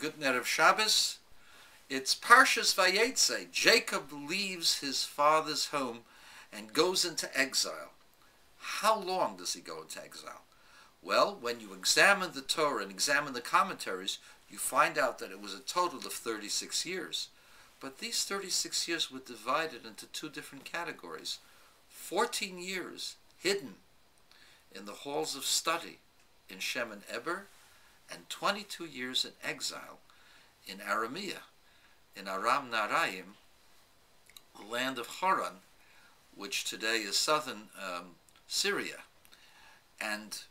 Good night of Shabbos. It's Parshas Vayetze. Jacob leaves his father's home and goes into exile. How long does he go into exile? Well, when you examine the Torah and examine the commentaries, you find out that it was a total of 36 years. But these 36 years were divided into two different categories. 14 years hidden in the halls of study in Shem and Eber, and 22 years in exile in Aramea, in Aram Naraim, the land of Haran, which today is southern Syria. And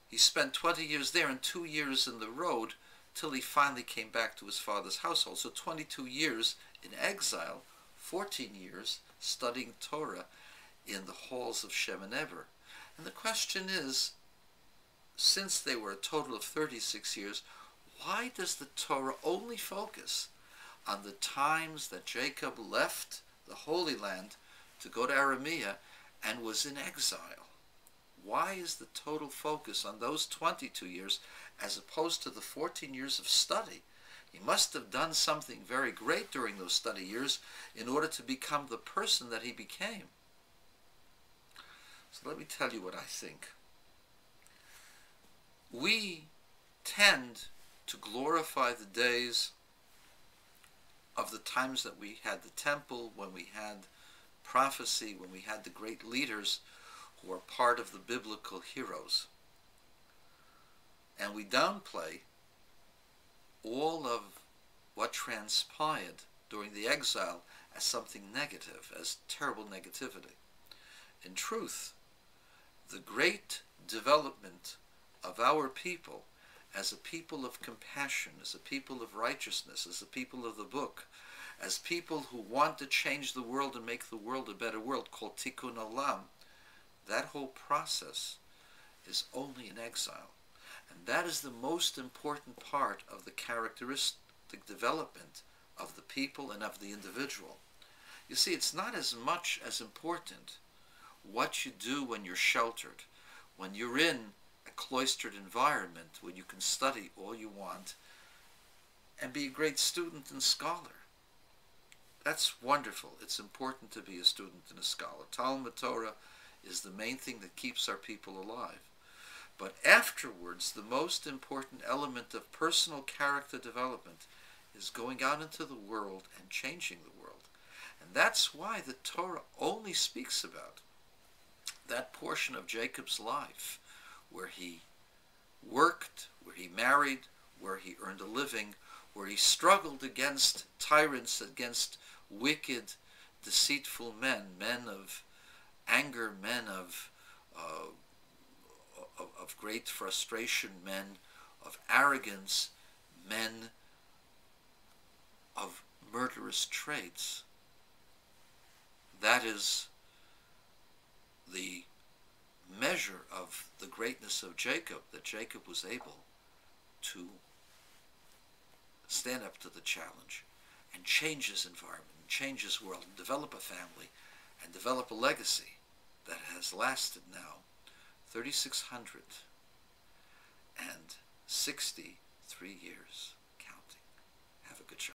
he spent 20 years there and 2 years in the road till he finally came back to his father's household. So 22 years in exile, 14 years studying Torah in the halls of Shem and Eber. And the question is, since they were a total of 36 years, why does the Torah only focus on the times that Jacob left the Holy Land to go to Aramea and was in exile? Why is the total focus on those 22 years as opposed to the 14 years of study? He must have done something very great during those study years in order to become the person that he became. So let me tell you what I think. We tend to glorify the days of the times that we had the temple, when we had prophecy, when we had the great leaders who are part of the biblical heroes. And we downplay all of what transpired during the exile as something negative, as terrible negativity. In truth, the great development of our people as a people of compassion, as a people of righteousness, as a people of the book, as people who want to change the world and make the world a better world, called Tikkun Olam, that whole process is only in exile. And that is the most important part of the characteristic development of the people and of the individual. You see, it's not as much as important what you do when you're sheltered, when you're in a cloistered environment where you can study all you want and be a great student and scholar. That's wonderful. It's important to be a student and a scholar. Talmud Torah is the main thing that keeps our people alive. But afterwards, the most important element of personal character development is going out into the world and changing the world. And that's why the Torah only speaks about that portion of Jacob's life where he worked, where he married, where he earned a living, where he struggled against tyrants, against wicked, deceitful men, men of anger, men of great frustration, men of arrogance, men of murderous traits. That is the measure of the greatness of Jacob, that Jacob was able to stand up to the challenge and change his environment, and change his world, and develop a family, and develop a legacy that has lasted now 3,663 years, counting. Have a good Shabbat.